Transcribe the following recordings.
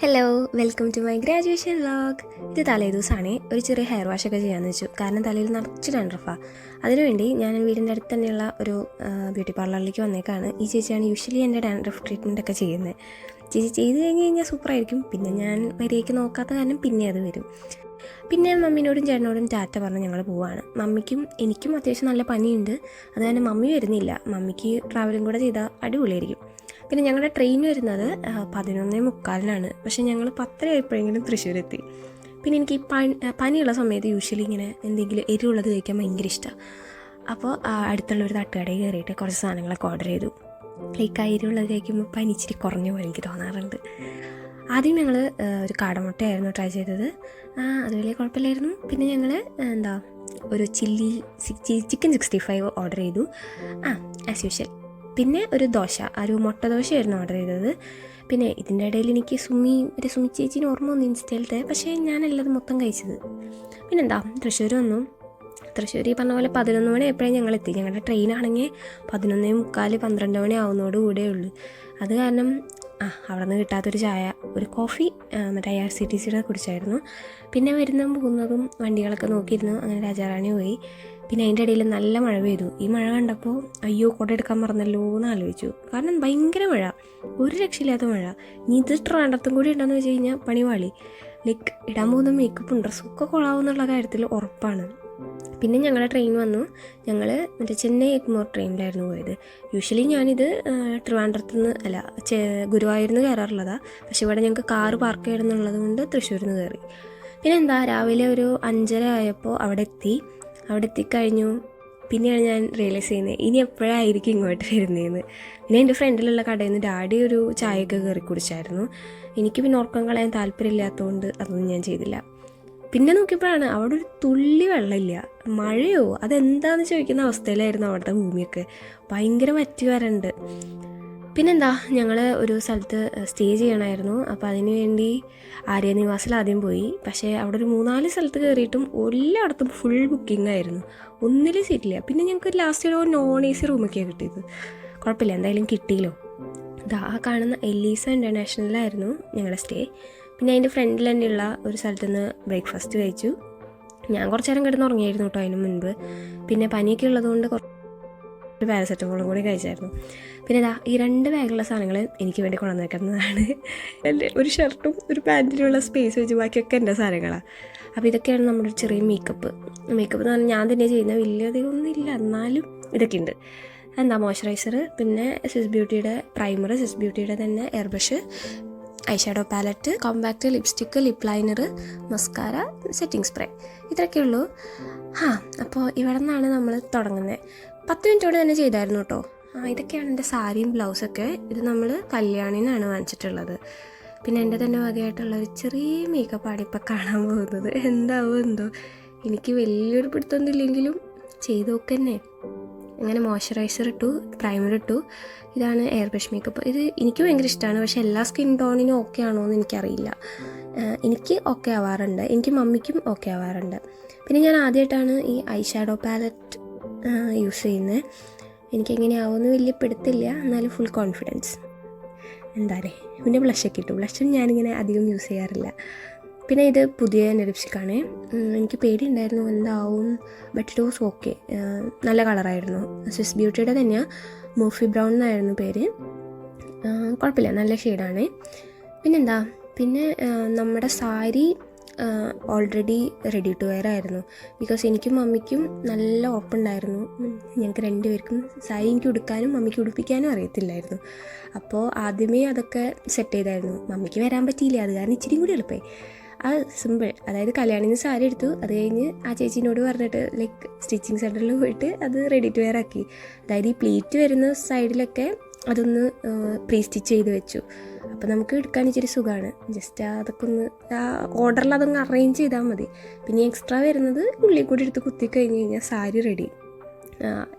Hello, welcome to my graduation vlog. ഇത് തലേദിവസമാണ് ഒരു ചെറിയ ഹെയർ വാഷൊക്കെ ചെയ്യാമെന്ന് വെച്ചു. കാരണം തലയിൽ നിറച്ച് ഡാൻഡ്രഫാണ്. അതിനുവേണ്ടി ഞാൻ വീടിൻ്റെ അടുത്ത് തന്നെയുള്ള ഒരു ബ്യൂട്ടി പാർലറിലേക്ക് വന്നേക്കാണ്. ഈ ചേച്ചിയാണ് യൂഷ്വലി എൻ്റെ ഡാൻഡ്രഫ് ട്രീറ്റ്മെൻ്റ് ഒക്കെ ചെയ്യുന്നത്. ചേച്ചി ചെയ്ത് കഴിഞ്ഞ് കഴിഞ്ഞാൽ സൂപ്പറായിരിക്കും. പിന്നെ ഞാൻ മര്യാദയ്ക്ക് നോക്കാത്ത കാരണം പിന്നെ അത് വരും. പിന്നെ മമ്മീനോടും ചേട്ടനോടും ടാറ്റ പറഞ്ഞ് ഞങ്ങൾ പോവാണ്. മമ്മിക്കും എനിക്കും അത്യാവശ്യം നല്ല പനിയുണ്ട്. അത് കാരണം മമ്മി വരുന്നില്ല. മമ്മിക്ക് ട്രാവലും കൂടെ ചെയ്താൽ അടിപൊളിയായിരിക്കും. പിന്നെ ഞങ്ങളുടെ ട്രെയിൻ വരുന്നത് 11:45-നാണ്. പക്ഷേ ഞങ്ങൾ 10 ആയപ്പോഴെങ്കിലും തൃശ്ശൂരെത്തി. പിന്നെ എനിക്ക് ഈ പനിയുള്ള സമയത്ത് യൂഷ്വലി ഇങ്ങനെ എന്തെങ്കിലും എരിവുള്ളത് കഴിക്കാൻ ഭയങ്കര ഇഷ്ടമാണ്. അപ്പോൾ അടുത്തുള്ളൊരു തട്ടുകടയിൽ കയറിയിട്ട് കുറച്ച് സാധനങ്ങളൊക്കെ ഓർഡർ ചെയ്തു. ഈ എരിവുള്ളത് കഴിക്കുമ്പോൾ പനി ഇച്ചിരി കുറഞ്ഞ പോലെ എനിക്ക് തോന്നാറുണ്ട്. ആദ്യം ഞങ്ങൾ ഒരു കാടമുട്ടയായിരുന്നു ട്രൈ ചെയ്തത്. അത് വലിയ കുഴപ്പമില്ലായിരുന്നു. പിന്നെ ഞങ്ങൾ ഒരു ചിക്കൻ 65 ഓർഡർ ചെയ്തു. As usual. പിന്നെ ഒരു മുട്ട ദോശയായിരുന്നു ഓർഡർ ചെയ്തത്. പിന്നെ ഇതിൻ്റെ ഇടയിൽ എനിക്ക് സുമി ചേച്ചീനെ ഓർമ്മ വന്നു ഇൻസ്റ്റയിലത്തെ. പക്ഷേ ഞാനല്ലത് മൊത്തം കഴിച്ചത്. തൃശ്ശൂർ വന്നു. തൃശ്ശൂർ ഈ പറഞ്ഞ പോലെ 11 മണി എപ്പോഴും ഞങ്ങളെത്തി. ഞങ്ങളുടെ ട്രെയിനാണെങ്കിൽ 11:45 12 മണി ആവുന്നതോട് കൂടെ ഉള്ളൂ. അത് കാരണം അവിടെ നിന്ന് കിട്ടാത്തൊരു ചായ, ഒരു കോഫി മറ്റേ IRCTCയുടെ കുടിച്ചായിരുന്നു. പിന്നെ പോകുന്നതും വണ്ടികളൊക്കെ നോക്കിയിരുന്നു. അങ്ങനെ രാജാറാണി പോയി. പിന്നെ അതിൻ്റെ ഇടയിൽ നല്ല മഴ പെയ്തു. ഈ മഴ കണ്ടപ്പോൾ അയ്യോ കുട എടുക്കാൻ മറന്നല്ലോ എന്ന് ആലോചിച്ചു. കാരണം ഭയങ്കര മഴ, ഒരു രക്ഷയില്ലാത്ത മഴ. ഇനി ഇത് ട്രിവാൻഡ്രത്തും കൂടി ഉണ്ടെന്ന് വെച്ച് കഴിഞ്ഞാൽ പണിവാളി. ഇടാൻ പോകുന്ന മേക്കപ്പും ഡ്രസ്സൊക്കെ കൊള്ളാവുന്നുള്ള കാര്യത്തിൽ ഉറപ്പാണ്. പിന്നെ ഞങ്ങളുടെ ട്രെയിൻ വന്നു. ഞങ്ങൾ ചെന്നൈ എഗ്മോർ ട്രെയിനിലായിരുന്നു പോയത്. യൂഷ്വലി ഞാനിത് ട്രിവാൻഡ്രത്തു നിന്ന് ഗുരുവായൂരിൽ നിന്ന് കയറാറുള്ളതാണ്. പക്ഷേ ഇവിടെ ഞങ്ങൾക്ക് കാറ് പാർക്ക് ചെയ്യണമെന്നുള്ളത് കൊണ്ട് തൃശ്ശൂരിൽ നിന്ന് കയറി. പിന്നെ രാവിലെ ഒരു 5:30 ആയപ്പോൾ അവിടെ എത്തിക്കഴിഞ്ഞു. പിന്നെയാണ് ഞാൻ റിയലൈസ് ചെയ്യുന്നത് ഇനി എപ്പോഴായിരിക്കും ഇങ്ങോട്ട് വരുന്നതെന്ന്. പിന്നെ എൻ്റെ ഫ്രണ്ടിലുള്ള കടയിൽ നിന്ന് ഡാഡി ഒരു ചായയൊക്കെ കയറി കുടിച്ചായിരുന്നു. എനിക്ക് പിന്നെ ഉറക്കം കളയാൻ താല്പര്യമില്ലാത്തതുകൊണ്ട് അതൊന്നും ഞാൻ ചെയ്തില്ല. പിന്നെ നോക്കിയപ്പോഴാണ് അവിടെ ഒരു തുള്ളി വെള്ളമില്ല. മഴയോ അതെന്താണെന്ന് ചോദിക്കുന്ന അവസ്ഥയിലായിരുന്നു അവിടുത്തെ ഭൂമിയൊക്കെ. ഭയങ്കര വറ്റി വരണ്ട്. ഞങ്ങൾ ഒരു സ്ഥലത്ത് സ്റ്റേ ചെയ്യണമായിരുന്നു. അപ്പോൾ അതിന് വേണ്ടി ആര്യനിവാസിൽ ആദ്യം പോയി. പക്ഷേ അവിടെ ഒരു 3-4 സ്ഥലത്ത് കയറിയിട്ടും എല്ലായിടത്തും ഫുൾ ബുക്കിംഗ് ആയിരുന്നു. ഒന്നിലും സീറ്റില്ല. പിന്നെ ഞങ്ങൾക്ക് ലാസ്റ്റ് ഒരു നോൺ AC റൂമൊക്കെയാണ് കിട്ടിയത്. കുഴപ്പമില്ല, എന്തായാലും കിട്ടിയല്ലോ. കാണുന്ന എലീസ ഇൻ്റർനാഷണലായിരുന്നു ഞങ്ങളുടെ സ്റ്റേ. പിന്നെ അതിൻ്റെ ഫ്രണ്ടിൽ തന്നെയുള്ള ഒരു സ്ഥലത്ത് നിന്ന് ബ്രേക്ക്ഫാസ്റ്റ് കഴിച്ചു. ഞാൻ കുറച്ച് നേരം കിടന്ന് ഉറങ്ങിയായിരുന്നു കേട്ടോ അതിന് മുൻപ്. പിന്നെ പനിയൊക്കെ ഉള്ളതുകൊണ്ട് ഒരു പാരസെറ്റമോളും കൂടി കഴിച്ചായിരുന്നു. പിന്നെ ഈ 2 ബാഗുള്ള സാധനങ്ങൾ എനിക്ക് വേണ്ടി കൊണ്ടുവന്ന് വെക്കുന്നതാണ്. എൻ്റെ ഒരു ഷർട്ടും ഒരു പാൻറ്റിനുള്ള സ്പേസ് വെച്ച് ബാക്കിയൊക്കെ എൻ്റെ സാധനങ്ങളാണ്. അപ്പോൾ ഇതൊക്കെയാണ് നമ്മുടെ ചെറിയ മേക്കപ്പ് എന്ന് പറഞ്ഞാൽ ഞാൻ തന്നെ ചെയ്യുന്നത്. വലിയധികം ഒന്നും ഇല്ല, എന്നാലും ഇതൊക്കെ ഉണ്ട്. മോയ്സ്ചറൈസർ, പിന്നെ സ്വിസ് ബ്യൂട്ടിയുടെ പ്രൈമർ, സ്വിസ് ബ്യൂട്ടിയുടെ തന്നെ air brush, eyeshadow palette, compact lipstick, lip liner, mascara, setting spray, ഇത്രയൊക്കെ ഉള്ളൂ. അപ്പോൾ ഇവിടെ നിന്നാണ് നമ്മൾ തുടങ്ങുന്നത്. 10 മിനിറ്റോടെ തന്നെ ചെയ്തായിരുന്നു കേട്ടോ. ഇതൊക്കെയാണ് എൻ്റെ സാരിയും ബ്ലൗസൊക്കെ. ഇത് നമ്മൾ കല്യാണിനാണ് വാങ്ങിച്ചിട്ടുള്ളത്. പിന്നെ എൻ്റെ തന്നെ വകയായിട്ടുള്ള ഒരു ചെറിയ മേക്കപ്പാണ് ഇപ്പോൾ കാണാൻ പോകുന്നത്. എന്താവോ എന്തോ, എനിക്ക് വലിയൊരു പിടുത്തൊന്നും ഇല്ലെങ്കിലും ചെയ്ത് നോക്കന്നെ. അങ്ങനെ മോയ്സ്ചറൈസർ ഇട്ടു, പ്രൈമർ ഇട്ടു. ഇതാണ് എയർ ബ്രഷ് മേക്കപ്പ്. ഇത് എനിക്ക് ഭയങ്കര ഇഷ്ടമാണ്. പക്ഷേ എല്ലാ സ്കിൻ ടോണിനും ഓക്കെ ആണോ എന്ന് എനിക്കറിയില്ല. എനിക്ക് ഓക്കെ ആവാറുണ്ട്, എനിക്ക് മമ്മിക്കും ഓക്കെ ആവാറുണ്ട്. പിന്നെ ഞാൻ ആദ്യമായിട്ടാണ് ഈ ഐഷാഡോ പാലറ്റ് യൂസ് ചെയ്യുന്നത്. എനിക്കെങ്ങനെയാവുമെന്ന് വലിയ പിടുത്തില്ല, എന്നാലും ഫുൾ കോൺഫിഡൻസ്. പിന്നെ ബ്ലഷൊക്കെ ഇട്ടു. ബ്ലഷും ഞാനിങ്ങനെ അധികം യൂസ് ചെയ്യാറില്ല. പിന്നെ ഇത് പുതിയ ലിപ്സ്റ്റിക്കാണ്. എനിക്ക് പേടിയുണ്ടായിരുന്നു എന്താവും, ബട്ട് ഇറ്റ് വാസ് ഓക്കെ. നല്ല കളറായിരുന്നു. സ്വിസ് ബ്യൂട്ടിയുടെ തന്നെയാണ്, മൂഫി ബ്രൗൺ എന്നായിരുന്നു പേര്. കുഴപ്പമില്ല, നല്ല ഷെയ്ഡാണ്. പിന്നെ നമ്മുടെ sari already ready to wear ആയിരുന്നു. ബിക്കോസ് എനിക്കും മമ്മിക്കും നല്ല ഉറപ്പുണ്ടായിരുന്നു ഞങ്ങൾക്ക് 2 പേർക്കും സാരി എനിക്ക് ഉടുക്കാനും മമ്മിക്ക് ഉടുപ്പിക്കാനും അറിയത്തില്ലായിരുന്നു. അപ്പോൾ ആദ്യമേ അതൊക്കെ സെറ്റ് ചെയ്തായിരുന്നു. മമ്മിക്ക് വരാൻ പറ്റിയില്ല, അത് കാരണം ഇച്ചിരി കൂടി എളുപ്പമായി. സിമ്പിൾ. അതായത് കല്യാണിന് സാരി എടുത്തു. അത് കഴിഞ്ഞ് ആ ചേച്ചീനോട് പറഞ്ഞിട്ട് സ്റ്റിച്ചിങ് സെൻറ്ററിൽ പോയിട്ട് അത് റെഡി ടു വെയർ ആക്കി. അതായത് ഈ പ്ലീറ്റ് വരുന്ന സൈഡിലൊക്കെ അതൊന്ന് പ്രീ സ്റ്റിച്ച് ചെയ്ത് വെച്ചു. അപ്പോൾ നമുക്ക് എടുക്കാൻ ഇച്ചിരി സുഖമാണ്. ജസ്റ്റ് അതൊക്കെ ഒന്ന് ഓർഡറിൽ അതൊന്ന് അറേഞ്ച് ചെയ്താൽ മതി. പിന്നെ എക്സ്ട്രാ വരുന്നത് ഉള്ളിൽ കൂടി എടുത്ത് കുത്തി കഴിഞ്ഞ് കഴിഞ്ഞാൽ സാരി റെഡി.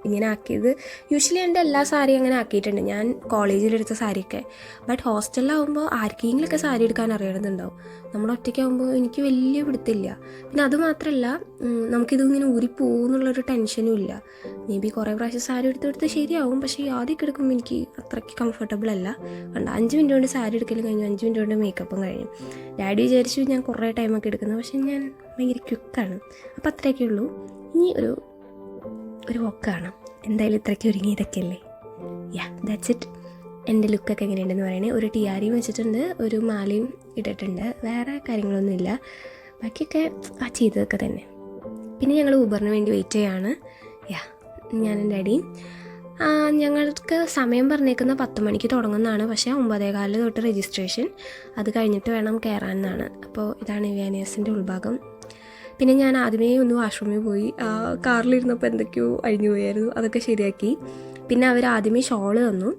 ഇങ്ങനെ ആക്കിയത്. യൂഷ്വലി എൻ്റെ എല്ലാ സാരി അങ്ങനെ ആക്കിയിട്ടുണ്ട് ഞാൻ കോളേജിലെടുത്ത സാരിയൊക്കെ. ബട്ട് ഹോസ്റ്റലിലാവുമ്പോൾ ആർക്കെങ്കിലുമൊക്കെ സാരി എടുക്കാൻ അറിയണമെന്നുണ്ടാവും. നമ്മൾ ഒറ്റയ്ക്കാവുമ്പോൾ എനിക്ക് വലിയ പിടുത്തില്ല. പിന്നെ അതുമാത്രമല്ല നമുക്കിതിങ്ങനെ ഊരിപ്പോകുന്നുള്ളൊരു ടെൻഷനും ഇല്ല. മേ ബി കുറേ പ്രാവശ്യം സാരി എടുത്തെടുത്ത് ശരിയാവും, പക്ഷേ ആദ്യമൊക്കെ എടുക്കുമ്പോൾ എനിക്ക് അത്രയ്ക്ക് കംഫർട്ടബിൾ അല്ല. കണ്ട 5 മിനിറ്റ് കൊണ്ട് സാരി എടുക്കലും കഴിഞ്ഞു, 5 മിനിറ്റ് കൊണ്ട് മേക്കപ്പും കഴിഞ്ഞു. ഡാഡി വിചാരിച്ചു ഞാൻ കുറേ ടൈമൊക്കെ എടുക്കുന്നത്, പക്ഷേ ഞാൻ ഭയങ്കര ക്വിക്കാണ്. അപ്പോൾ അത്രയൊക്കെ ഉള്ളൂ. ഇനി ഒരു വോക്ക് കാണാം. എന്തായാലും ഇത്രയ്ക്ക് ഒരുങ്ങിയതൊക്കെ അല്ലേ. That's it. എൻ്റെ ലുക്കൊക്കെ എങ്ങനെയുണ്ടെന്ന് പറയണേ. ഒരു ടിയാരിയും വെച്ചിട്ടുണ്ട്, ഒരു മാലയും ഇട്ടിട്ടുണ്ട്, വേറെ കാര്യങ്ങളൊന്നുമില്ല. ബാക്കിയൊക്കെ ചെയ്തതൊക്കെ തന്നെ. പിന്നെ ഞങ്ങൾ ഊബറിന് വേണ്ടി വെയിറ്റ് ചെയ്യാണ്. ഞാനും ഡാഡിയും. ഞങ്ങൾക്ക് സമയം പറഞ്ഞേക്കുന്ന 10 മണിക്ക് തുടങ്ങുന്നതാണ്, പക്ഷേ 9:15 തൊട്ട് രജിസ്ട്രേഷൻ. അത് കഴിഞ്ഞിട്ട് വേണം കയറാനെന്നാണ്. അപ്പോൾ ഇതാണ് ഇവാനിയസിൻ്റെ ഉൾഭാഗം. പിന്നെ ഞാൻ ആദ്യമേ ഒന്ന് വാഷ്റൂമിൽ പോയി. കാറിലിരുന്നപ്പോൾ എന്തൊക്കെയോ അഴിഞ്ഞു പോയായിരുന്നു, അതൊക്കെ ശരിയാക്കി. പിന്നെ അവർ ആദ്യമേ ഷോള് തന്നു.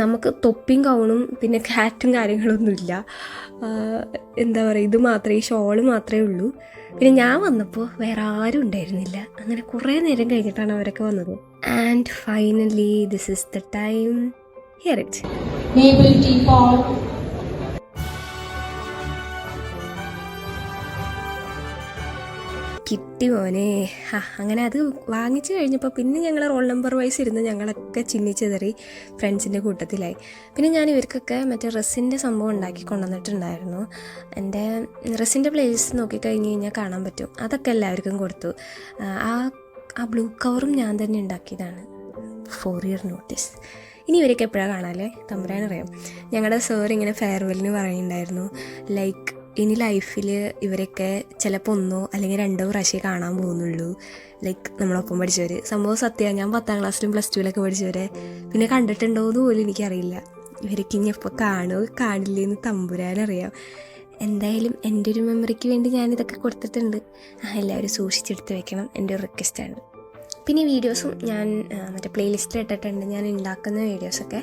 നമുക്ക് തൊപ്പിയും കൗണും പിന്നെ കാറ്റും കാര്യങ്ങളൊന്നുമില്ല. എന്താ പറയുക, ഇത് മാത്രമേ, ഈ ഷോള് മാത്രമേ ഉള്ളൂ. പിന്നെ ഞാൻ വന്നപ്പോൾ വേറെ ആരും ഉണ്ടായിരുന്നില്ല. അങ്ങനെ കുറേ നേരം കഴിഞ്ഞിട്ടാണ് അവരൊക്കെ വന്നത്. And finally this is the time. Here it. കിട്ടി മോനെ. അങ്ങനെ അത് വാങ്ങിച്ചു കഴിഞ്ഞപ്പോൾ പിന്നെ ഞങ്ങൾ റോൾ നമ്പർ വൈസ് ഇരുന്ന് ഞങ്ങളൊക്കെ ചിന്നിച്ചെതറി ഫ്രണ്ട്സിൻ്റെ കൂട്ടത്തിലായി. പിന്നെ ഞാൻ ഇവർക്കൊക്കെ മറ്റേ റെസിൻ്റെ സംഭവം ഉണ്ടാക്കി കൊണ്ടുവന്നിട്ടുണ്ടായിരുന്നു. എൻ്റെ റെസിൻ്റെ പ്ലേലിസ്റ്റ് നോക്കിക്കഴിഞ്ഞ് കഴിഞ്ഞാൽ കാണാൻ പറ്റും. അതൊക്കെ എല്ലാവർക്കും കൊടുത്തു. ആ ബ്ലൂ കവറും ഞാൻ തന്നെ ഉണ്ടാക്കിയതാണ്. 4 year നോട്ടീസ്. ഇനി ഇവരൊക്കെ എപ്പോഴാണ് കാണാമല്ലേ, തമ്പുരാനറിയാം. ഞങ്ങളുടെ സാർ ഇങ്ങനെ ഫെയർവെല്ലിന് പറയുന്നുണ്ടായിരുന്നു, ലൈക്ക് ഇനി ലൈഫിൽ ഇവരൊക്കെ ചിലപ്പോൾ 1 അല്ലെങ്കിൽ 2 പ്രാവശ്യമേ കാണാൻ പോകുന്നുള്ളൂ. ലൈക്ക് നമ്മളൊപ്പം പഠിച്ചവർ. സംഭവം സത്യമാണ്. ഞാൻ 10ാം ക്ലാസ്സിലും +2 പഠിച്ചവരെ പിന്നെ കണ്ടിട്ടുണ്ടോ എന്ന് പോലും എനിക്കറിയില്ല. ഇവരൊക്കെ ഇനി എപ്പോൾ കാണുമോ കാണില്ലേന്ന് തമ്പുരാനറിയാം. എന്തായാലും എൻ്റെ ഒരു മെമ്മറിക്ക് വേണ്ടി ഞാനിതൊക്കെ കൊടുത്തിട്ടുണ്ട്. എല്ലാവരും സൂക്ഷിച്ചെടുത്ത് വെക്കണം, എൻ്റെ ഒരു റിക്വസ്റ്റാണ്. പിന്നെ വീഡിയോസും ഞാൻ മറ്റേ പ്ലേലിസ്റ്റിൽ ഇട്ടിട്ടുണ്ട്. ഞാൻ ഉണ്ടാക്കുന്ന വീഡിയോസൊക്കെ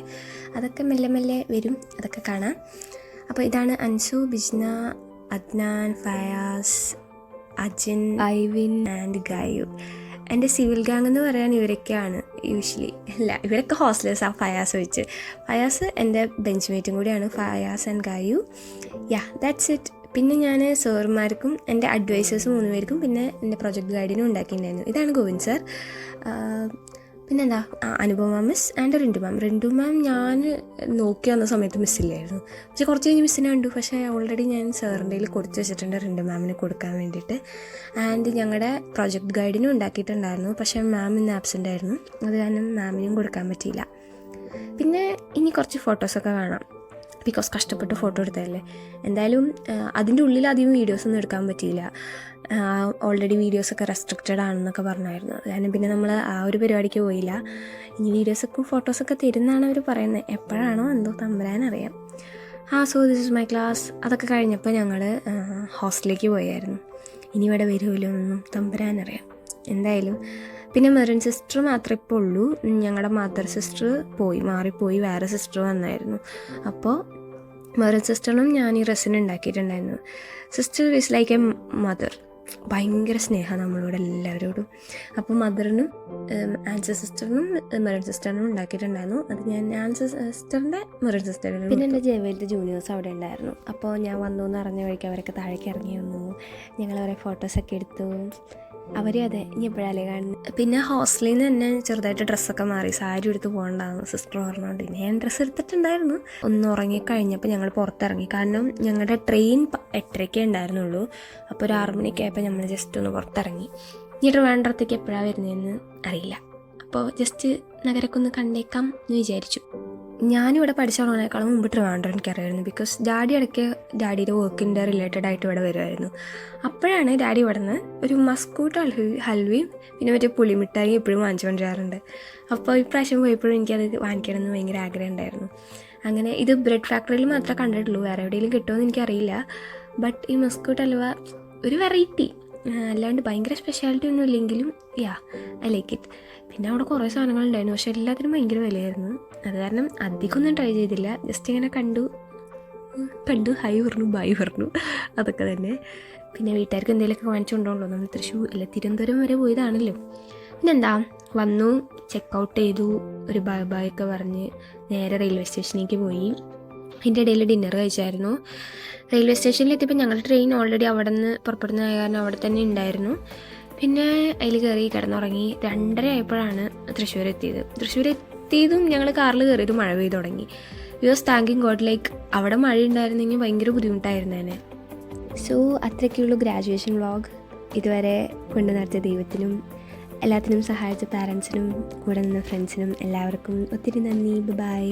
അതൊക്കെ മെല്ലെ മെല്ലെ വരും, അതൊക്കെ കാണാം. അപ്പോൾ ഇതാണ് അൻസു, ബിജ്ന, അദ്നാൻ, ഫയാസ്, അജിൻ, ഐവിൻ ആൻഡ് ഗായു. എൻ്റെ സിവിൽ ഗാങ് എന്ന് പറയാൻ ഇവരൊക്കെയാണ് യൂഷ്വലി. അല്ല, ഇവരൊക്കെ ഹോസ്റ്റലേഴ്സാണ്. ഫയാസ് വെച്ച്. ഫയാസ് എൻ്റെ ബെഞ്ച്മേറ്റും കൂടിയാണ്. Fayas and Gayu. That's it. പിന്നെ ഞാൻ സാറുമാർക്കും എൻ്റെ അഡ്വൈസേഴ്സ് 3 പേർക്കും പിന്നെ എൻ്റെ പ്രൊജക്ട് ഗൈഡിനും ഉണ്ടാക്കിയിട്ടുണ്ടായിരുന്നു. ഇതാണ് ഗോവിന്ദ് സാർ. പിന്നെന്താ, അനുപമ മിസ് ആൻഡ് റിൻറ്റു മാം ഞാൻ നോക്കി വന്ന സമയത്ത് മിസ്സില്ലായിരുന്നു. പക്ഷേ കുറച്ച് കഴിഞ്ഞ് മിസ്സിനെ കണ്ടു. പക്ഷേ ഓൾറെഡി ഞാൻ സാറിൻ്റെ കയ്യിൽ കൊടുത്തു വെച്ചിട്ടുണ്ട് റിൻറ്റു മാമിന് കൊടുക്കാൻ വേണ്ടിയിട്ട്. ആൻഡ് ഞങ്ങളുടെ പ്രൊജക്ട് ഗൈഡിനും ഉണ്ടാക്കിയിട്ടുണ്ടായിരുന്നു. പക്ഷേ മാം ഇന്ന് ആബ്സെൻ്റ് ആയിരുന്നു. അത് കാരണം മാമിനും കൊടുക്കാൻ പറ്റിയില്ല. പിന്നെ ഇനി കുറച്ച് ഫോട്ടോസൊക്കെ കാണാം, ബിക്കോസ് കഷ്ടപ്പെട്ട് ഫോട്ടോ എടുത്തതല്ലേ. എന്തായാലും അതിൻ്റെ ഉള്ളിൽ അധികം വീഡിയോസൊന്നും എടുക്കാൻ പറ്റിയില്ല. ഓൾറെഡി വീഡിയോസൊക്കെ റെസ്ട്രിക്റ്റഡ് ആണെന്നൊക്കെ പറഞ്ഞായിരുന്നു. അത് കാരണം പിന്നെ നമ്മൾ ആ ഒരു പരിപാടിക്ക് പോയില്ല. ഇനി വീഡിയോസൊക്കെ ഫോട്ടോസൊക്കെ തരുന്നതാണ് അവർ പറയുന്നത്. എപ്പോഴാണോ എന്തോ തമ്പുരാനറിയാം. So this is my class. അതൊക്കെ കഴിഞ്ഞപ്പോൾ ഞങ്ങൾ ഹോസ്റ്റലിലേക്ക് പോയായിരുന്നു. ഇനി ഇവിടെ വരുമല്ലോ എന്നൊന്നും തമ്പുരാനറിയാം. എന്തായാലും പിന്നെ മെറിൻ സിസ്റ്റർ മാത്രമേ ഇപ്പോൾ ഉള്ളൂ. ഞങ്ങളുടെ മദർ സിസ്റ്റർ മാറിപ്പോയി, വേറെ സിസ്റ്റർ വന്നായിരുന്നു. അപ്പോൾ മെറിൻ സിസ്റ്ററിനും ഞാൻ ഈ റെസിൻ ഉണ്ടാക്കിയിട്ടുണ്ടായിരുന്നു. Sister is like a mother. ഭയങ്കര സ്നേഹമാണ് നമ്മളോട് എല്ലാവരോടും. അപ്പോൾ മദറിനും ആൻസർ സിസ്റ്ററിനും മെറിൻ സിസ്റ്ററിനും ഉണ്ടാക്കിയിട്ടുണ്ടായിരുന്നു. അത് ഞാൻ സിസ്റ്ററിൻ്റെ മെറിൻ സിസ്റ്ററിനും. പിന്നെ എൻ്റെ ജേവലിൻ്റെ ജൂനിയേഴ്സ് അവിടെ ഉണ്ടായിരുന്നു. അപ്പോൾ ഞാൻ വന്നു എന്ന് അറിഞ്ഞ വഴിക്ക് അവരൊക്കെ താഴേക്ക് ഇറങ്ങി വന്നു. ഞങ്ങളവരെ ഫോട്ടോസൊക്കെ എടുത്തു. അവരും അതെ, ഇനി എപ്പോഴാലേ കാണുന്നത്. പിന്നെ ഹോസ്റ്റലിൽ നിന്ന് തന്നെ ചെറുതായിട്ട് ഡ്രസ്സൊക്കെ മാറി, സാരി എടുത്ത് പോകണ്ടായിരുന്നു സിസ്റ്റർ പറഞ്ഞുകൊണ്ട്. ഞാൻ ഡ്രസ്സ് എടുത്തിട്ടുണ്ടായിരുന്നു. ഒന്ന് ഉറങ്ങിക്കഴിഞ്ഞപ്പോൾ ഞങ്ങൾ പുറത്തിറങ്ങി. കാരണം ഞങ്ങളുടെ ട്രെയിൻ 8:30 ഉണ്ടായിരുന്നുള്ളൂ. അപ്പോൾ ഒരു 6 മണിയൊക്കെ ആയപ്പോൾ നമ്മൾ ജസ്റ്റ് ഒന്ന് പുറത്തിറങ്ങി. ഇനി ട്രിവാൻഡ്രത്തേക്ക് എപ്പോഴാണ് വരുന്നതെന്ന് അറിയില്ല. അപ്പോൾ ജസ്റ്റ് നഗരമൊക്കെ ഒന്ന് കണ്ടേക്കാം എന്ന് വിചാരിച്ചു. ഞാനിവിടെ പഠിച്ചോളേക്കാളും മുമ്പ് ട്രിവാൻഡ്രം എനിക്കറിയായിരുന്നു. ബിക്കോസ് ഡാഡി ഇടയ്ക്ക് ഡാഡിയുടെ വർക്കിൻ്റെ റിലേറ്റഡ് ആയിട്ട് ഇവിടെ വരുമായിരുന്നു. അപ്പോഴാണ് ഡാഡി ഇവിടെ നിന്ന് ഒരു മസ്കൂട്ട് ഹൽവയും പിന്നെ മറ്റേ പുളിമിഠായി എപ്പോഴും വാങ്ങിച്ചു കൊണ്ടുവരാറുണ്ട്. അപ്പോൾ ഇപ്രാവശ്യം പോയപ്പോഴും എനിക്കത് വാങ്ങിക്കണമെന്ന് ഭയങ്കര ആഗ്രഹം ഉണ്ടായിരുന്നു. അങ്ങനെ ഇത് ബ്രെഡ് ഫാക്ടറിയിൽ മാത്രമേ കണ്ടിട്ടുള്ളൂ, വേറെ എവിടെയെങ്കിലും കിട്ടുമെന്ന് എനിക്കറിയില്ല. ബട്ട് ഈ മസ്കൂട്ട് ഹൽവ ഒരു വെറൈറ്റി, അല്ലാണ്ട് ഭയങ്കര സ്പെഷ്യാലിറ്റി ഒന്നും ഇല്ലെങ്കിലും ഐ ലൈക്ക് ഇറ്റ്. പിന്നെ അവിടെ കുറേ സാധനങ്ങളുണ്ടായിരുന്നു, പക്ഷേ എല്ലാത്തിനും ഭയങ്കര വിലയായിരുന്നു. അത് കാരണം അധികമൊന്നും ട്രൈ ചെയ്തില്ല. ജസ്റ്റ് ഇങ്ങനെ കണ്ടു ഹൈ പറഞ്ഞു, ബൈ പറഞ്ഞു, അതൊക്കെ തന്നെ. പിന്നെ വീട്ടുകാർക്ക് എന്തെങ്കിലുമൊക്കെ വാങ്ങിച്ചു കൊണ്ടുപോകണല്ലോ. നമ്മൾ തിരുവനന്തപുരം വരെ പോയതാണല്ലോ. പിന്നെന്താ, വന്നു, ചെക്കൗട്ട് ചെയ്തു, ഒരു ബൈ ബൈ ഒക്കെ പറഞ്ഞ് നേരെ റെയിൽവേ സ്റ്റേഷനിലേക്ക് പോയി. അതിൻ്റെ ഇടയിൽ ഡിന്നർ കഴിച്ചായിരുന്നു. റെയിൽവേ സ്റ്റേഷനിൽ എത്തിയപ്പോൾ ഞങ്ങളുടെ ട്രെയിൻ ഓൾറെഡി അവിടെ നിന്ന് പുറപ്പെടുന്ന കാരണം അവിടെ തന്നെ ഉണ്ടായിരുന്നു. പിന്നെ അതിൽ കയറി കിടന്നുറങ്ങി. 2:30 ആയപ്പോഴാണ് തൃശ്ശൂർ എത്തിയതും ഞങ്ങൾ കാറിൽ കയറിയതും മഴ പെയ്തു തുടങ്ങി. We was thanking God, like അവിടെ മഴ ഉണ്ടായിരുന്നെങ്കിൽ ഭയങ്കര ബുദ്ധിമുട്ടായിരുന്നേനെ. സോ അത്രയ്ക്കുള്ളൂ ഗ്രാജുവേഷൻ വ്ളോഗ്. ഇതുവരെ കൊണ്ടു നടത്തിയ ദൈവത്തിനും എല്ലാത്തിനും സഹായിച്ച പാരൻസിനും കൂടെ നിന്ന ഫ്രണ്ട്സിനും എല്ലാവർക്കും ഒത്തിരി നന്ദി. ബൈ.